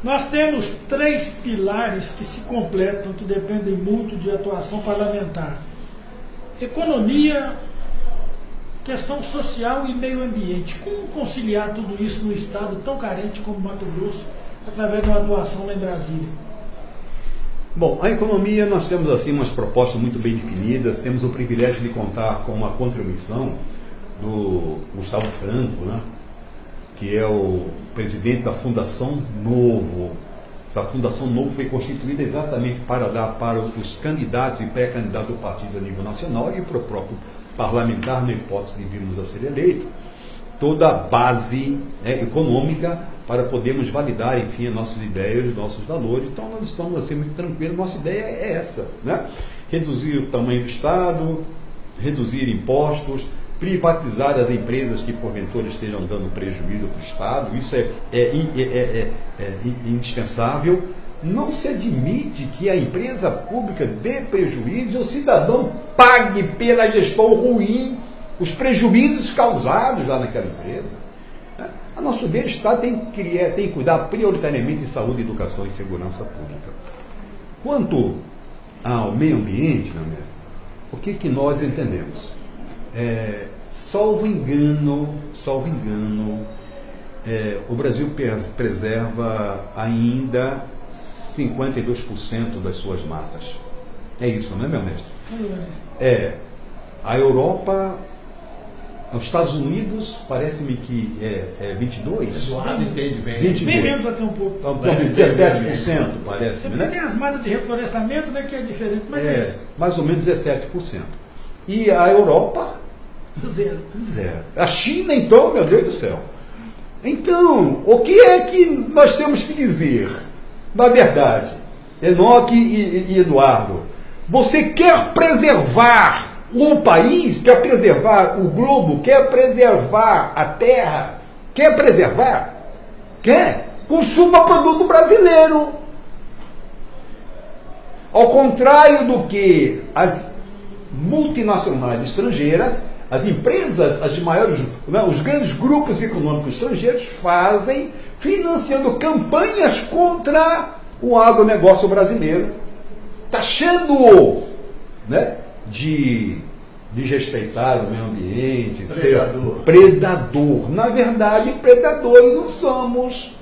Nós temos três pilares que se completam, que dependem muito de atuação parlamentar: economia, questão social e meio ambiente. Como conciliar tudo isso num estado tão carente como Mato Grosso, através de uma atuação lá em Brasília? Bom, a economia, nós temos assim umas propostas muito bem definidas, temos o privilégio de contar com uma contribuição do Gustavo Franco, né, que é o presidente da Fundação Novo. Essa Fundação Novo foi constituída exatamente para dar para os candidatos e pré-candidatos do partido a nível nacional e para o próprio parlamentar, na hipótese de virmos a ser eleito, toda a base econômica para podermos validar, enfim, as nossas ideias, os nossos valores. Então nós estamos assim muito tranquilos. Nossa ideia é essa, né? Reduzir o tamanho do Estado, reduzir impostos, privatizar as empresas que porventura estejam dando prejuízo para o Estado. Isso é indispensável. Não se admite que a empresa pública dê prejuízo e o cidadão pague pela gestão ruim os prejuízos causados lá naquela empresa. A nosso ver, o Estado tem que cuidar prioritariamente de saúde, educação e segurança pública. Quanto ao meio ambiente, meu mestre, o que nós entendemos? Salvo engano, o Brasil preserva ainda 52% das suas matas. É isso, não é, meu mestre? A Europa, os Estados Unidos, parece-me que é 22%. Eduardo entende bem. 22%. Bem menos até um pouco. Então, 17%, parece-me, Você né? tem as matas de reflorestamento, né, que é diferente, mas é isso. Mais ou menos 17%. E a Europa, Zero. A China, então, meu Deus do céu. Então, o que é que nós temos que dizer? Na verdade, Enoque e Eduardo, você quer preservar o país, quer preservar o globo, quer preservar a terra, quer preservar? Quer? Consuma produto brasileiro. Ao contrário do que as multinacionais estrangeiras, as empresas, as maiores, os grandes grupos econômicos estrangeiros fazem, financiando campanhas contra o agronegócio brasileiro, taxando-o, né, de desrespeitar o meio ambiente, Predador. ser predador. Na verdade, predadores não somos.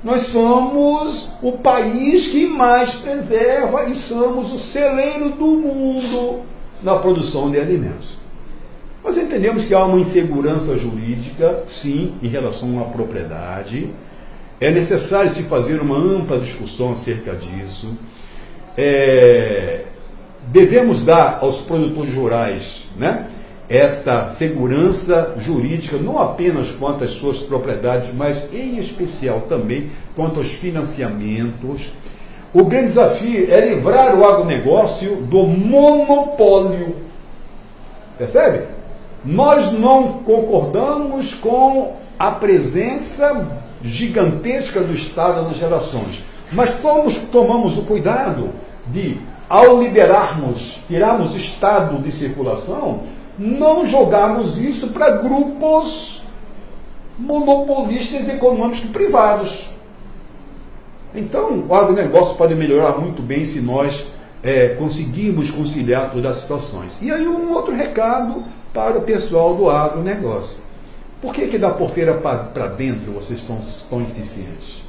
Nós somos o país que mais preserva e somos o celeiro do mundo na produção de alimentos. Nós entendemos que há uma insegurança jurídica, sim, em relação à propriedade. É necessário se fazer uma ampla discussão acerca disso. Devemos dar aos produtores rurais, né, esta segurança jurídica, não apenas quanto às suas propriedades, mas em especial também quanto aos financiamentos. O grande desafio é livrar o agronegócio do monopólio. Percebe? Nós não concordamos com a presença gigantesca do Estado nas gerações, mas tomamos o cuidado de, ao tirarmos o Estado de circulação, não jogarmos isso para grupos monopolistas econômicos privados. Então, o agronegócio pode melhorar muito bem se nós conseguirmos conciliar todas as situações. E aí um outro recado para o pessoal do agronegócio. Por que da porteira para dentro vocês são tão eficientes?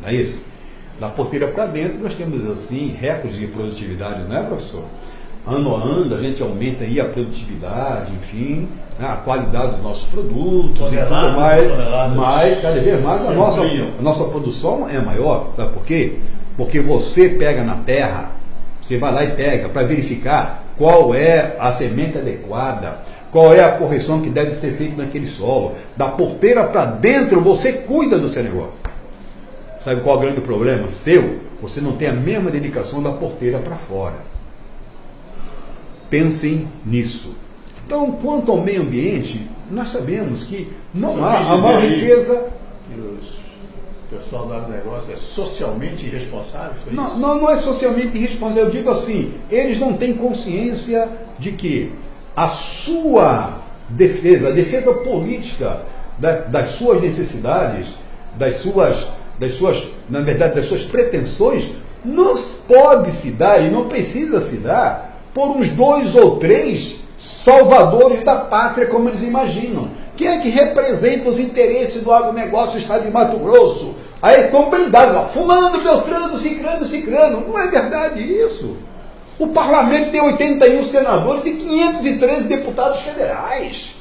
Não é isso? Da porteira para dentro nós temos assim recordes de produtividade, não é, professor? Ano a ano a gente aumenta aí a produtividade, enfim, né, a qualidade dos nossos produtos e tudo mais, mas cada vez mais a nossa produção é maior. Sabe por quê? Porque você pega na terra, você vai lá e pega para verificar qual é a semente adequada, qual é a correção que deve ser feita naquele solo. Da porteira para dentro você cuida do seu negócio. Sabe qual é o grande problema seu? Você não tem a mesma dedicação da porteira para fora. Pensem nisso. Então, quanto ao meio ambiente, nós sabemos que não há a maior riqueza. O pessoal do agronegócio é socialmente irresponsável? Foi isso? Não é socialmente irresponsável. Eu digo assim, eles não têm consciência de que a sua defesa, a defesa política das suas necessidades, na verdade, das suas pretensões, não pode se dar e não precisa se dar por uns 2 ou 3 salvadores da pátria, como eles imaginam. Quem é que representa os interesses do agronegócio do estado de Mato Grosso? Aí estão blindados lá, fulano, beltrano, cicrano. Não é verdade isso. O parlamento tem 81 senadores e 513 deputados federais.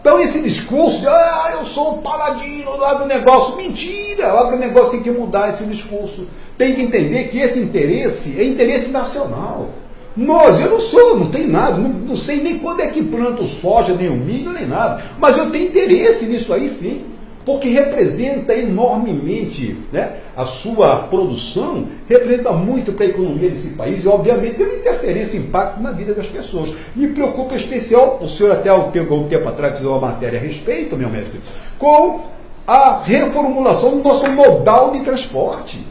Então esse discurso de, eu sou o paladino do agronegócio, mentira, o agronegócio tem que mudar esse discurso. Tem que entender que esse interesse é interesse nacional. Eu não tenho nada, não sei nem quando é que planto soja, nem o milho, nem nada. Mas eu tenho interesse nisso aí sim, porque representa enormemente, né? A sua produção representa muito para a economia desse país e, obviamente, tem uma interferência e impacto na vida das pessoas. Me preocupa em especial, o senhor até pegou um tempo atrás, fez uma matéria a respeito, meu mestre, com a reformulação do nosso modal de transporte.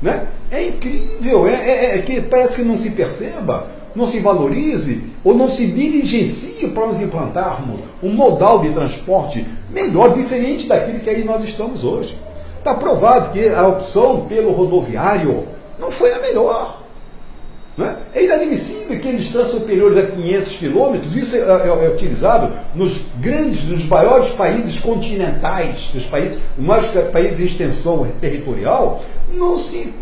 Né? É incrível, que parece que não se perceba, não se valorize ou não se diligencie para nós implantarmos um modal de transporte melhor, diferente daquele que aí nós estamos hoje. Está provado que a opção pelo rodoviário não foi a melhor. Né? É inadmissível que em distâncias superiores a 500 quilômetros, isso é utilizado nos maiores países continentais, nos maiores países de extensão territorial, não se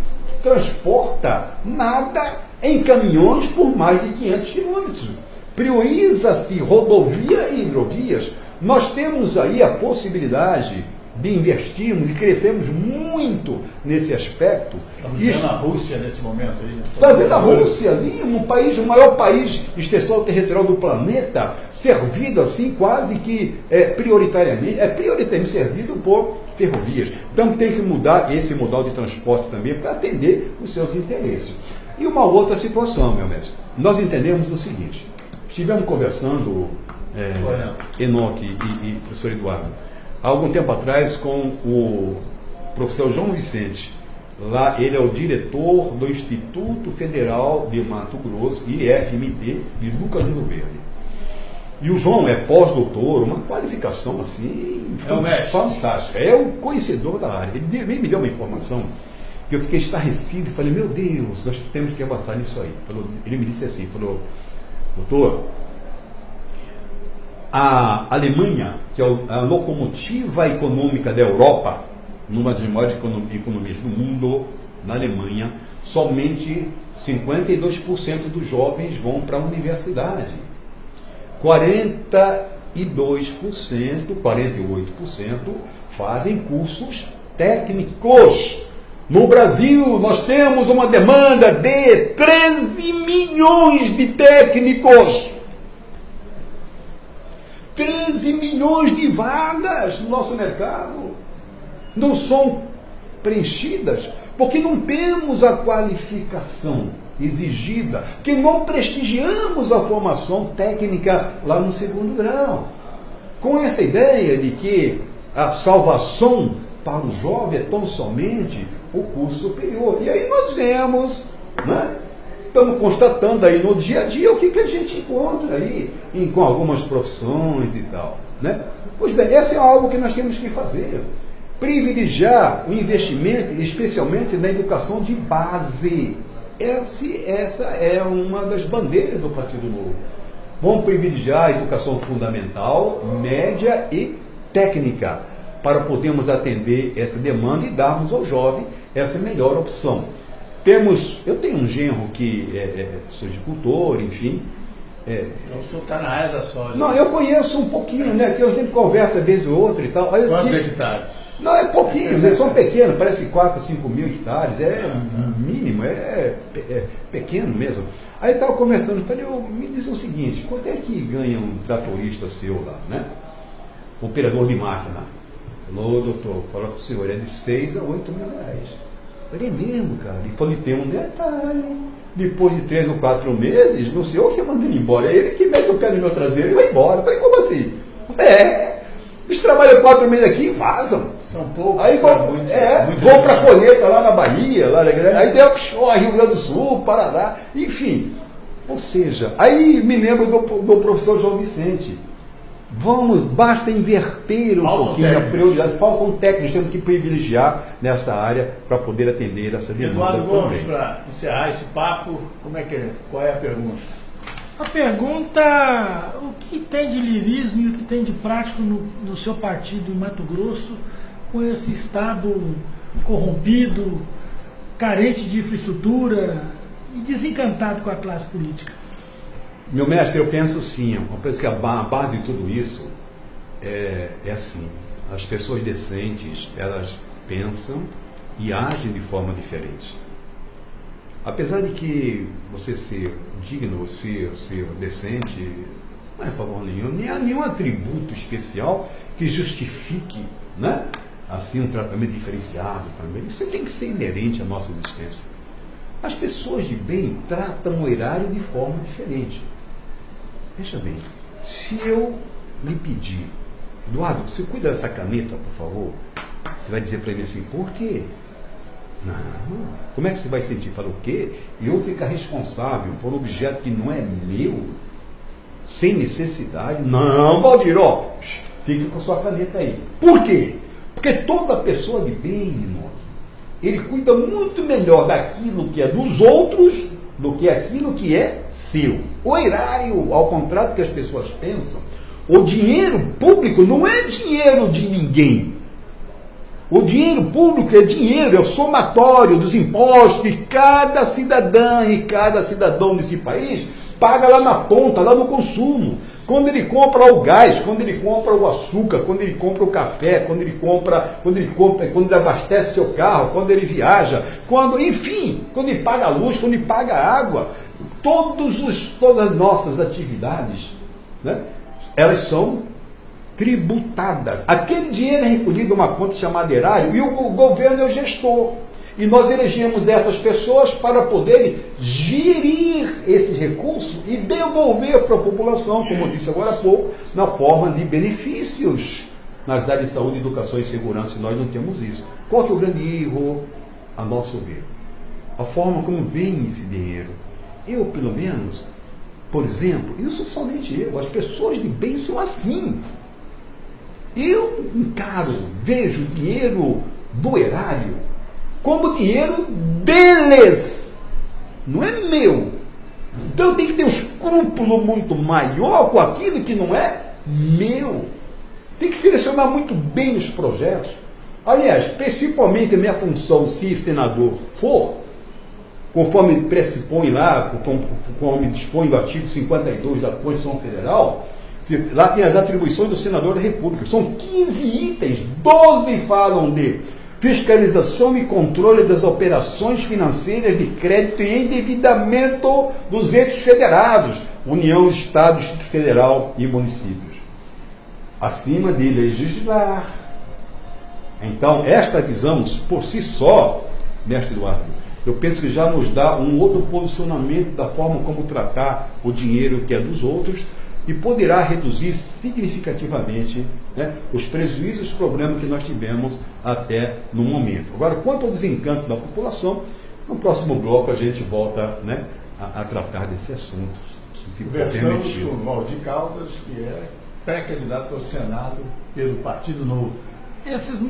transporta nada em caminhões por mais de 500 quilômetros. Prioriza-se rodovia e hidrovias. Nós temos aí a possibilidade de investirmos e crescermos muito nesse aspecto. Estamos vendo a Rússia nesse momento aí. Está vendo a Rússia ali, o maior país de extensão territorial do planeta, servido assim quase que prioritariamente servido por ferrovias. Então tem que mudar esse modal de transporte também para atender os seus interesses. E uma outra situação, meu mestre. Nós entendemos o seguinte, estivemos conversando, Enoque e professor Eduardo, há algum tempo atrás com o professor João Vicente. Lá ele é o diretor do Instituto Federal de Mato Grosso, IFMT, de Lucas do Rio Verde. E o João é pós-doutor, uma qualificação assim fantástica. É o conhecedor da área. Ele me deu uma informação que eu fiquei estarrecido e falei, meu Deus, nós temos que avançar nisso aí. Ele me disse assim, doutor, a Alemanha, que é a locomotiva econômica da Europa, numa das maiores economias do mundo, na Alemanha, somente 52% dos jovens vão para a universidade. 48% fazem cursos técnicos. No Brasil, nós temos uma demanda de 13 milhões de técnicos. 13 milhões de vagas no nosso mercado não são preenchidas porque não temos a qualificação exigida, que não prestigiamos a formação técnica lá no segundo grau. Com essa ideia de que a salvação para o jovem é tão somente o curso superior. E aí nós vemos, né? Estamos constatando aí no dia a dia o que a gente encontra aí com algumas profissões e tal. Né? Pois bem, essa é algo que nós temos que fazer. Privilegiar o investimento, especialmente na educação de base. Essa é uma das bandeiras do Partido Novo. Vamos privilegiar a educação fundamental, média e técnica, para podermos atender essa demanda e darmos ao jovem essa melhor opção. Eu tenho um genro que sou agricultor, enfim. O senhor está na área da soja. Não, eu conheço um pouquinho, né? Que a gente conversa vez ou outra e tal. Quantos hectares? Não, é pouquinho, né? São pequenos, parece 4 a 5 mil hectares, mínimo, pequeno mesmo. Aí eu estava conversando, falei, me diz o seguinte, quanto é que ganha um tratorista seu lá, né? Operador de máquina. Falou, doutor, fala para o senhor, é de 6 a 8 mil reais. Eu falei, é mesmo, cara? Ele falou, tem um detalhe. Depois de 3 ou 4 meses, não sei o que manda ele embora. É ele que mete o pé no meu traseiro e vai embora. Eu falei, como assim? Eles trabalham 4 meses aqui e vazam. São poucos. Aí vão para a colheita lá na Bahia, aí tem Rio Grande do Sul, Paraná, enfim. Ou seja, aí me lembro do professor João Vicente, Basta inverter um pouquinho a prioridade. Faltam técnicos, temos que privilegiar nessa área para poder atender essa demanda. Eduardo Gomes, para encerrar esse papo, qual é a pergunta? A pergunta, o que tem de lirismo e o que tem de prático no seu partido em Mato Grosso, com esse Estado corrompido, carente de infraestrutura e desencantado com a classe política? Meu mestre, eu penso assim, eu penso que a base de tudo isso é assim, as pessoas decentes, elas pensam e agem de forma diferente. Apesar de que você ser digno, você ser decente, não é favor nenhum, nem há nenhum atributo especial que justifique, né, assim, um tratamento diferenciado também. Isso tem que ser inerente à nossa existência. As pessoas de bem tratam o erário de forma diferente. Veja bem, se eu lhe pedir, Eduardo, você cuida dessa caneta, por favor? Você vai dizer para mim assim, por quê? Não. Como é que você vai sentir? Fala o quê? Eu ficar responsável por um objeto que não é meu, sem necessidade? Não, Valdir, ó, fique com a sua caneta aí. Por quê? Porque toda pessoa de bem, irmão, ele cuida muito melhor daquilo que é dos outros do que aquilo que é seu. O erário, ao contrário do que as pessoas pensam, o dinheiro público não é dinheiro de ninguém. O dinheiro público é dinheiro, é o somatório dos impostos que cada cidadã e cada cidadão desse país paga lá na ponta, lá no consumo. Quando ele compra o gás, quando ele compra o açúcar, quando ele compra o café, quando ele abastece seu carro, quando ele viaja, quando ele paga a luz, quando ele paga a água, todas as nossas atividades, né, elas são tributadas. Aquele dinheiro é recolhido em uma conta chamada erário e o governo é o gestor. E nós elegemos essas pessoas para poderem gerir esses recursos e devolver para a população, como eu disse agora há pouco, na forma de benefícios nas áreas de saúde, educação e segurança. E nós não temos isso. Qual que é o grande erro, a nosso ver? A forma como vem esse dinheiro. Eu, pelo menos, por exemplo, e não sou somente eu, as pessoas de bem são assim. Eu vejo o dinheiro do erário como dinheiro deles, não é meu. Então eu tenho que ter um escrúpulo muito maior com aquilo que não é meu. Tem que selecionar muito bem os projetos. Aliás, principalmente a minha função, se senador for, conforme pressupõe lá, conforme dispõe o artigo 52 da Constituição Federal, lá tem as atribuições do senador da República. São 15 itens, 12 falam de fiscalização e controle das operações financeiras de crédito e endividamento dos entes federados, União, Estado, Distrito Federal e municípios. Acima de legislar. Então, esta visão, por si só, mestre Eduardo, eu penso que já nos dá um outro posicionamento da forma como tratar o dinheiro que é dos outros e poderá reduzir significativamente, né, os prejuízos e os problemas que nós tivemos até no momento. Agora, quanto ao desencanto da população, no próximo bloco a gente volta, né, a tratar desse assunto. Conversamos com o Valdir Caldas, que é pré-candidato ao Senado pelo Partido Novo. Esses